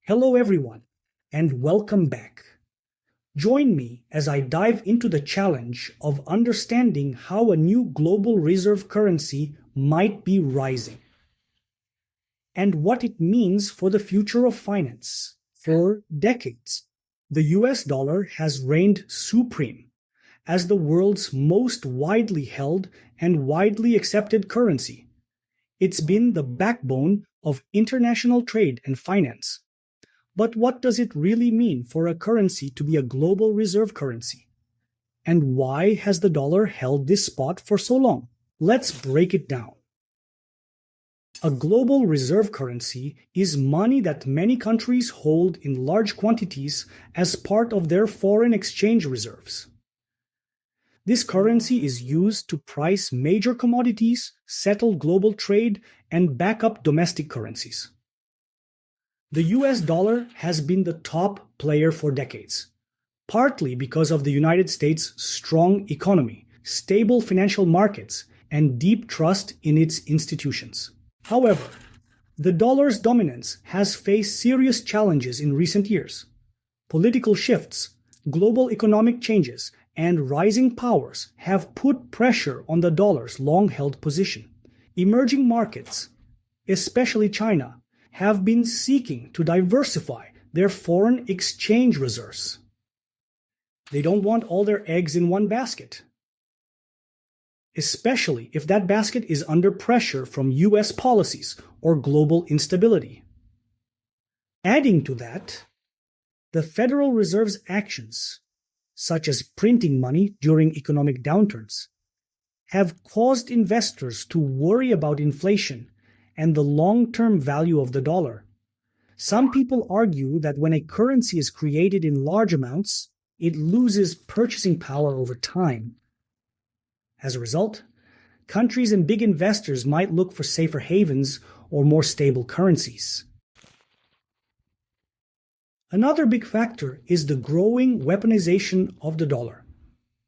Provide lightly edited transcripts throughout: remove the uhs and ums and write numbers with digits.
Hello, everyone, and welcome back. Join me as I dive into the challenge of understanding how a new global reserve currency might be rising and what it means for the future of finance. For decades, the US dollar has reigned supreme as the world's most widely held and widely accepted currency. It's been the backbone of international trade and finance. But what does it really mean for a currency to be a global reserve currency? And why has the dollar held this spot for so long? Let's break it down. A global reserve currency is money that many countries hold in large quantities as part of their foreign exchange reserves. This currency is used to price major commodities, settle global trade, and back up domestic currencies. The US dollar has been the top player for decades, partly because of the United States' strong economy, stable financial markets, and deep trust in its institutions. However, the dollar's dominance has faced serious challenges in recent years. Political shifts, global economic changes, and rising powers have put pressure on the dollar's long-held position. Emerging markets, especially China, have been seeking to diversify their foreign exchange reserves. They don't want all their eggs in one basket, especially if that basket is under pressure from US policies or global instability. Adding to that, the Federal Reserve's actions, such as printing money during economic downturns, have caused investors to worry about inflation and the long-term value of the dollar. Some people argue that when a currency is created in large amounts, it loses purchasing power over time. As a result, countries and big investors might look for safer havens or more stable currencies. Another big factor is the growing weaponization of the dollar.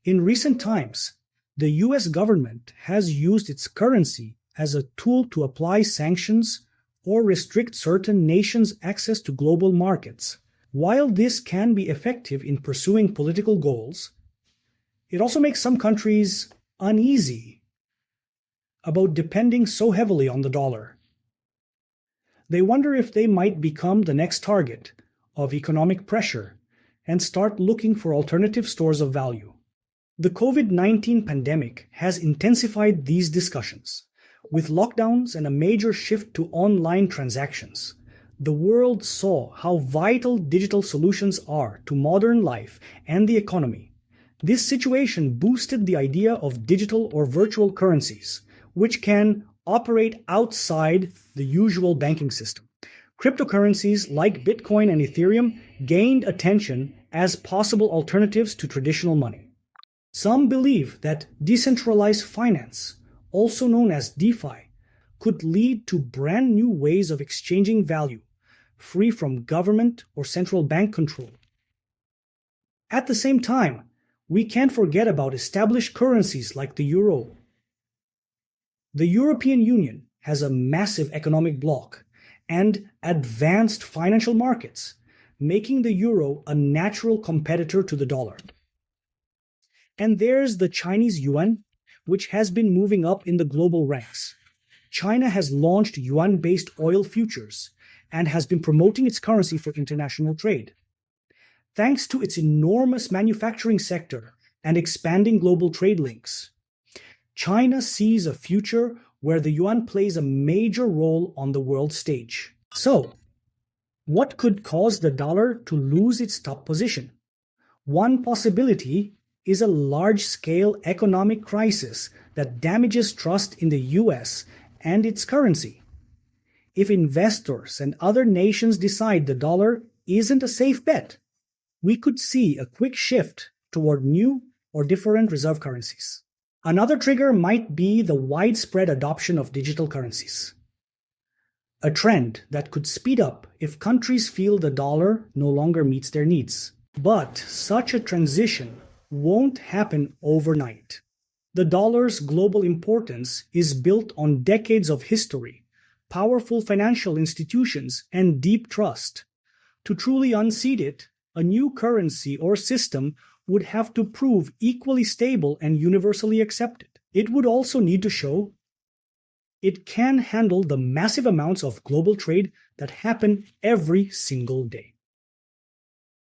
In recent times, the US government has used its currency as a tool to apply sanctions or restrict certain nations' access to global markets. While this can be effective in pursuing political goals, it also makes some countries uneasy about depending so heavily on the dollar. They wonder if they might become the next target of economic pressure and start looking for alternative stores of value. The COVID-19 pandemic has intensified these discussions. With lockdowns and a major shift to online transactions, the world saw how vital digital solutions are to modern life and the economy. This situation boosted the idea of digital or virtual currencies, which can operate outside the usual banking system. Cryptocurrencies like Bitcoin and Ethereum gained attention as possible alternatives to traditional money. Some believe that decentralized finance, also known as DeFi, could lead to brand new ways of exchanging value, free from government or central bank control. At the same time, we can't forget about established currencies like the euro. The European Union has a massive economic bloc and advanced financial markets, making the euro a natural competitor to the dollar. And there's the Chinese yuan, which has been moving up in the global ranks. China has launched yuan-based oil futures and has been promoting its currency for international trade. Thanks to its enormous manufacturing sector and expanding global trade links, China sees a future where the yuan plays a major role on the world stage. So, what could cause the dollar to lose its top position? One possibility is a large-scale economic crisis that damages trust in the US and its currency. If investors and other nations decide the dollar isn't a safe bet, we could see a quick shift toward new or different reserve currencies. Another trigger might be the widespread adoption of digital currencies, a trend that could speed up if countries feel the dollar no longer meets their needs. But such a transition won't happen overnight. The dollar's global importance is built on decades of history, powerful financial institutions, and deep trust. To truly unseat it, a new currency or system would have to prove equally stable and universally accepted. It would also need to show it can handle the massive amounts of global trade that happen every single day.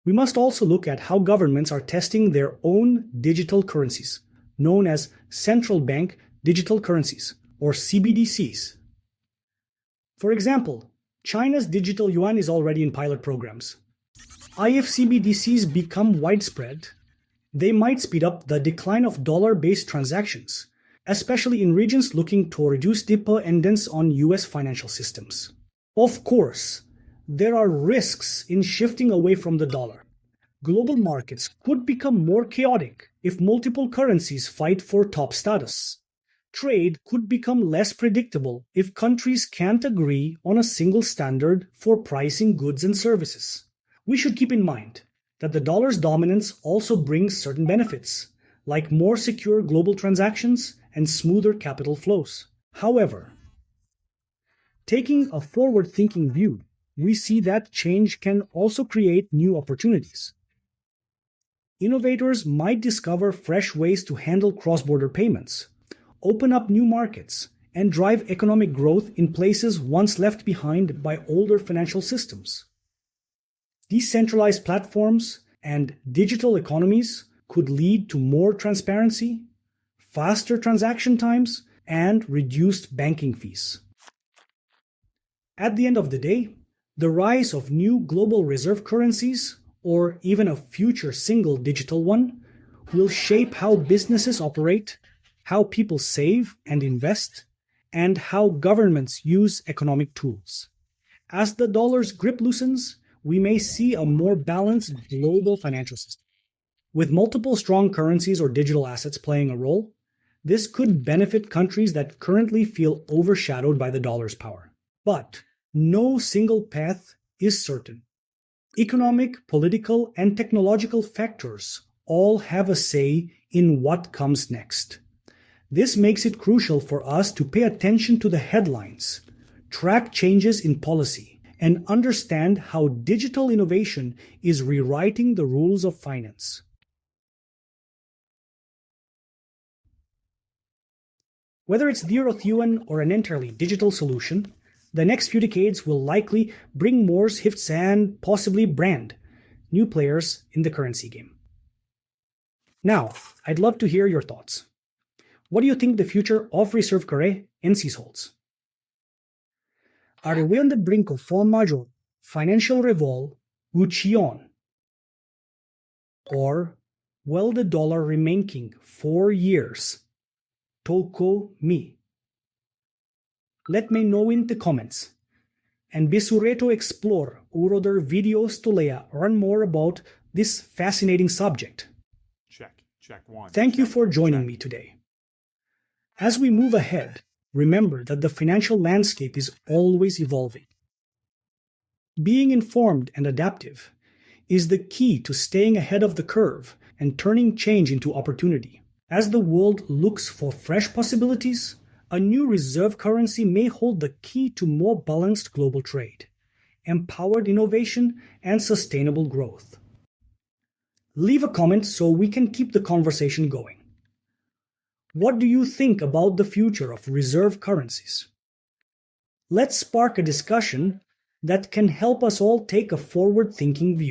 We must also look at how governments are testing their own digital currencies, known as central bank digital currencies, or CBDCs. For example, China's digital yuan is already in pilot programs. If CBDCs become widespread, they might speed up the decline of dollar-based transactions, especially in regions looking to reduce dependence on US financial systems. Of course, there are risks in shifting away from the dollar. Global markets could become more chaotic if multiple currencies fight for top status. Trade could become less predictable if countries can't agree on a single standard for pricing goods and services. We should keep in mind that the dollar's dominance also brings certain benefits, like more secure global transactions and smoother capital flows. However, taking a forward-thinking view, we see that change can also create new opportunities. Innovators might discover fresh ways to handle cross-border payments, open up new markets, and drive economic growth in places once left behind by older financial systems. Decentralized platforms and digital economies could lead to more transparency, faster transaction times, and reduced banking fees. At the end of the day, the rise of new global reserve currencies, or even a future single digital one, will shape how businesses operate, how people save and invest, and how governments use economic tools. As the dollar's grip loosens, we may see a more balanced global financial system. With multiple strong currencies or digital assets playing a role, this could benefit countries that currently feel overshadowed by the dollar's power. But no single path is certain. Economic, political, and technological factors all have a say in what comes next. This makes it crucial for us to pay attention to the headlines, track changes in policy, and understand how digital innovation is rewriting the rules of finance. Whether it's zero yuan or an entirely digital solution, the next few decades will likely bring more shifts and possibly brand new players in the currency game. Now, I'd love to hear your thoughts. What do you think the future of Reserve currencies holds? Are we on the brink of force majeure, financial revolution? Or will the dollar remain king for years? Toko me. Let me know in the comments. And be sure to explore other videos to learn more about this fascinating subject. Check one. Thank you for joining me today. As we move ahead, remember that the financial landscape is always evolving. Being informed and adaptive is the key to staying ahead of the curve and turning change into opportunity. As the world looks for fresh possibilities, a new reserve currency may hold the key to more balanced global trade, empowered innovation, and sustainable growth. Leave a comment so we can keep the conversation going. What do you think about the future of reserve currencies? Let's spark a discussion that can help us all take a forward-thinking view.